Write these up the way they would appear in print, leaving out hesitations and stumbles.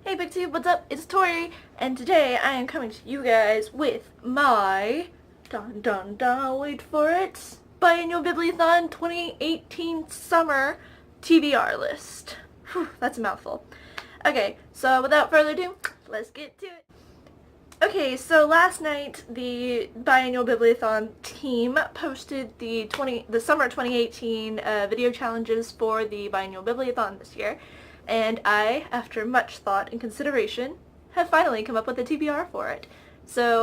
Hey BigTube, what's up? It's Tori, and today I am coming to you guys with my wait for it, Biannual Bibliothon 2018 Summer TBR list. Whew, that's a mouthful. Okay, so without further ado, let's get to it. Okay, so last night the Biannual Bibliothon team posted the summer 2018 video challenges for the Biannual Bibliothon this year. And I, after much thought and consideration, have finally come up with a TBR for it. So,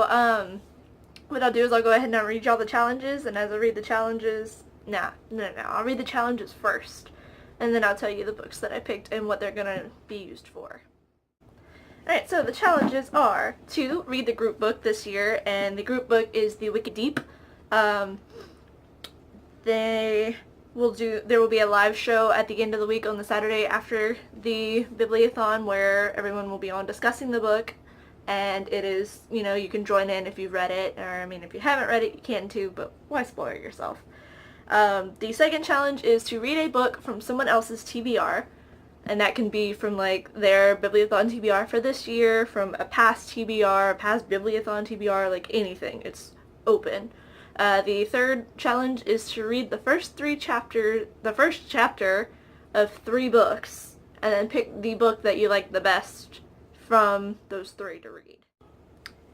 what I'll do is I'll go ahead and I'll read y'all the challenges, and as I read the challenges, I'll read the challenges first, and then I'll tell you the books that I picked and what they're gonna be used for. Alright, so the challenges are to read the group book this year, and the group book is The Wicked Deep. There will be a live show at the end of the week on the Saturday after the Bibliothon where everyone will be on discussing the book, and it is, you can join in if you've read it, or if you haven't read it you can too, but why spoil yourself. The second challenge is to read a book from someone else's TBR, and that can be from their Bibliothon TBR for this year, from a past TBR, a past Bibliothon TBR, anything. It's open. The third challenge is to read the first chapter of 3 books, and then pick the book that you like the best from those 3 to read.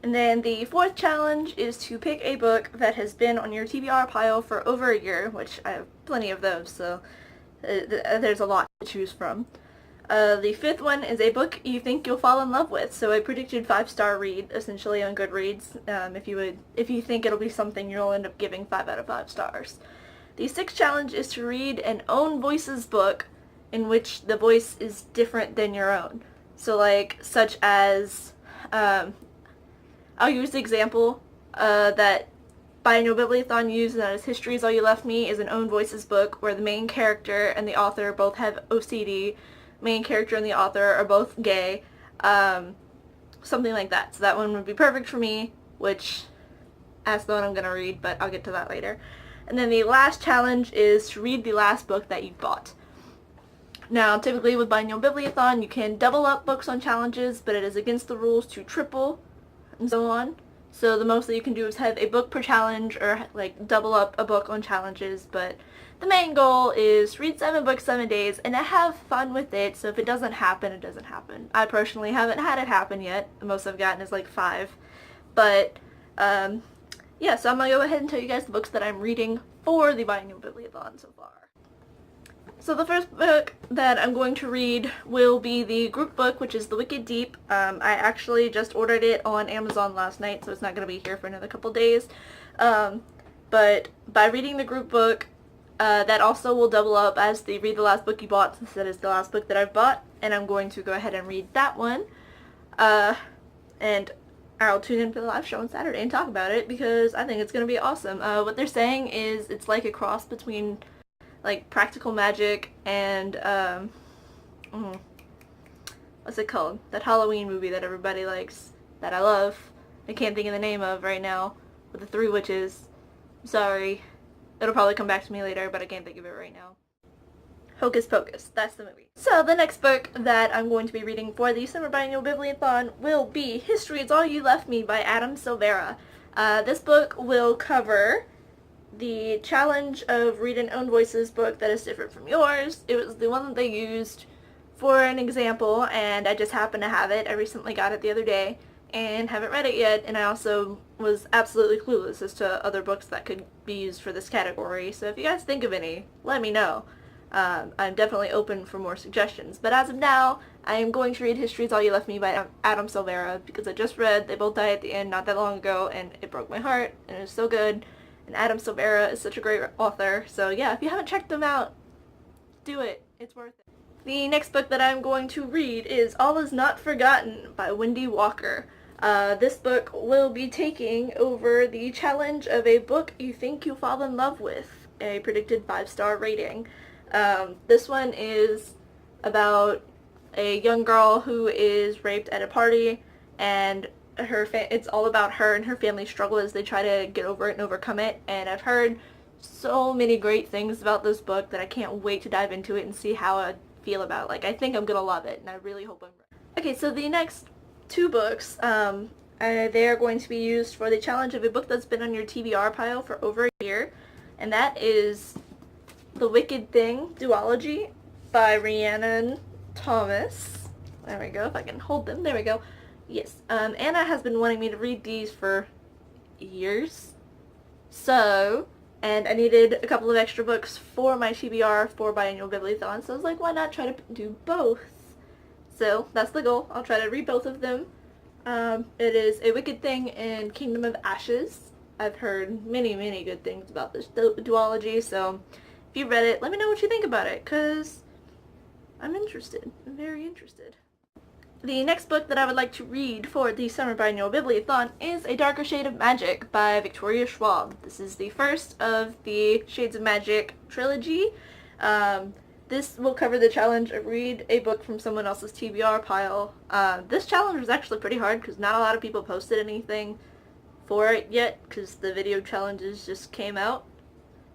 And then the fourth challenge is to pick a book that has been on your TBR pile for over a year, which I have plenty of those, so there's a lot to choose from. The fifth one is a book you think you'll fall in love with, so a predicted 5-star read, essentially on Goodreads, if you think it'll be something you'll end up giving 5 out of 5 stars. The sixth challenge is to read an own voices book in which the voice is different than your own. So such as, I'll use the example that Biannual Bibliothon used, and that is History Is All You Left Me, is an own voices book where the main character and the author both have OCD. Main character and the author are both gay, something like that. So that one would be perfect for me, which that's the one I'm going to read, but I'll get to that later. And then the last challenge is to read the last book that you bought. Now, typically with Biannual Bibliothon, you can double up books on challenges, but it is against the rules to triple and so on. So the most that you can do is have a book per challenge, or double up a book on challenges, but the main goal is read 7 books 7 days and have fun with it. So if it doesn't happen, it doesn't happen. I personally haven't had it happen yet. The most I've gotten is 5. But yeah, so I'm going to go ahead and tell you guys the books that I'm reading for the Biannual Bibliothon so far. So the first book that I'm going to read will be the group book, which is The Wicked Deep. I actually just ordered it on Amazon last night, so it's not going to be here for another couple days. But by reading the group book, that also will double up as the read the last book you bought, since that is the last book that I've bought, and I'm going to go ahead and read that one. And I'll tune in for the live show on Saturday and talk about it, because I think it's going to be awesome. What they're saying is it's like a cross between Practical Magic and what's it called? That Halloween movie that everybody likes, that I love. I can't think of the name of right now, with the 3 witches. Sorry. It'll probably come back to me later, but I can't think of it right now. Hocus Pocus, that's the movie. So the next book that I'm going to be reading for the Summer Biannual Bibliothon will be History Is All You Left Me by Adam Silvera. This book will cover the challenge of read an own voices book that is different from yours. It was the one that they used for an example, and I just happened to have it. I recently got it the other day and haven't read it yet, and I also was absolutely clueless as to other books that could be used for this category. So if you guys think of any, let me know. I'm definitely open for more suggestions. But as of now, I am going to read History Is All You Left Me by Adam Silvera, because I just read They Both Die at the End not that long ago, and it broke my heart, and it was so good. And Adam Silvera is such a great author, so yeah, if you haven't checked them out, do it. It's worth it. The next book that I'm going to read is All Is Not Forgotten by Wendy Walker. This book will be taking over the challenge of a book you think you'll fall in love with, a predicted 5-star rating. This one is about a young girl who is raped at a party, and it's all about her and her family's struggle as they try to get over it and overcome it. And I've heard so many great things about this book that I can't wait to dive into it and see how I feel about it. I think I'm gonna love it, and I really hope I'm right. Okay, so the next two books, they are going to be used for the challenge of a book that's been on your TBR pile for over a year, and that is The Wicked Thing duology by Rhiannon Thomas. There we go, if I can hold them, there we go. Yes, Anna has been wanting me to read these for years, and I needed a couple of extra books for my TBR for Biannual Bibliothon, so I was like, why not try to do both? So that's the goal. I'll try to read both of them. It is A Wicked Thing and Kingdom of Ashes. I've heard many, many good things about this duology, so if you read it, let me know what you think about it, because I'm interested. I'm very interested. The next book that I would like to read for the Summer Biannual Bibliothon is A Darker Shade of Magic by Victoria Schwab. This is the first of the Shades of Magic trilogy. This will cover the challenge of read a book from someone else's TBR pile. This challenge was actually pretty hard because not a lot of people posted anything for it yet because the video challenges just came out.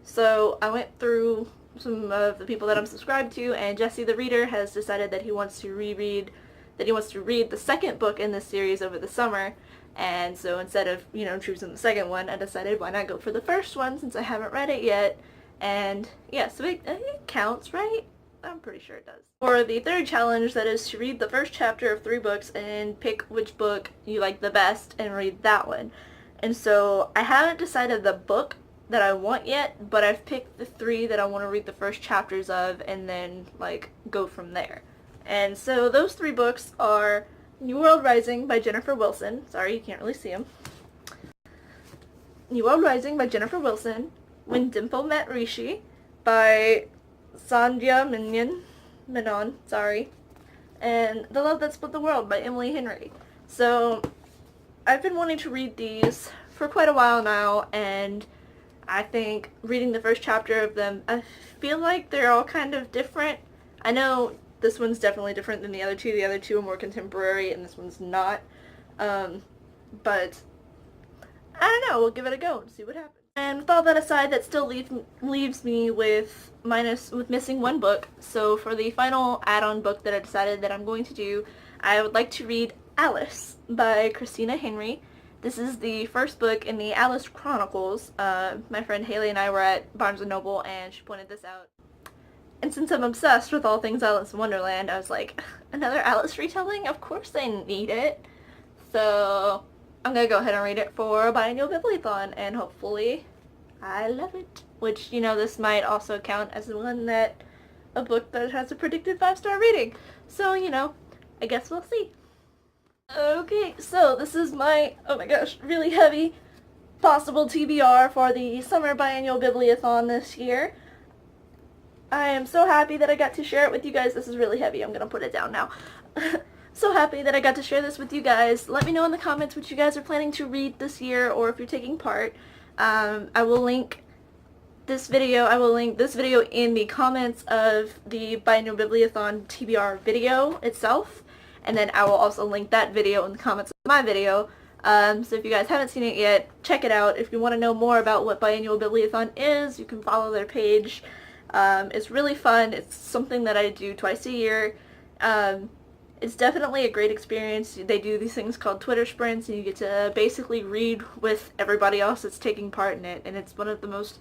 So I went through some of the people that I'm subscribed to, and Jesse the Reader has decided that he wants to read the second book in this series over the summer. And so instead of, choosing the second one, I decided why not go for the first one since I haven't read it yet. And yeah, so it counts, right? I'm pretty sure it does. For the third challenge, that is to read the first chapter of 3 books and pick which book you like the best and read that one. And so I haven't decided the book that I want yet, but I've picked the 3 that I want to read the first chapters of and then go from there. And so those 3 books are New World Rising by Jennifer Wilson. Sorry, you can't really see them. New World Rising by Jennifer Wilson. When Dimple Met Rishi by Sandhya Menon, and The Love That Split the World by Emily Henry. So I've been wanting to read these for quite a while now, and I think reading the first chapter of them, I feel like they're all kind of different. I know this one's definitely different than the other two. The other two are more contemporary, and this one's not. But I don't know. We'll give it a go and see what happens. And with all that aside, that still leaves me with missing one book. So for the final add-on book that I decided that I'm going to do, I would like to read Alice by Christina Henry. This is the first book in the Alice Chronicles. My friend Haley and I were at Barnes & Noble and she pointed this out. And since I'm obsessed with all things Alice in Wonderland, I was like, another Alice retelling? Of course I need it. So I'm going to go ahead and read it for a Biannual Bibliothon, and hopefully I love it. Which, this might also count as a book that has a predicted 5-star rating. So, I guess we'll see. Okay, so this is my, oh my gosh, really heavy possible TBR for the Summer Biannual Bibliothon this year. I am so happy that I got to share it with you guys. This is really heavy. I'm going to put it down now. So happy that I got to share this with you guys. Let me know in the comments what you guys are planning to read this year, or if you're taking part. I will link this video in the comments of the Biannual Bibliothon TBR video itself, and then I will also link that video in the comments of my video. So if you guys haven't seen it yet, check it out. If you want to know more about what Biannual Bibliothon is, you can follow their page. It's really fun. It's something that I do twice a year. It's definitely a great experience. They do these things called Twitter sprints, and you get to basically read with everybody else that's taking part in it, and it's one of the most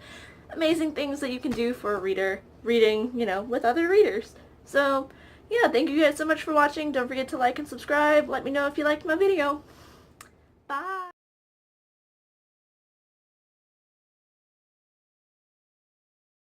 amazing things that you can do for a reader, reading, with other readers. So, yeah, thank you guys so much for watching. Don't forget to like and subscribe. Let me know if you liked my video. Bye!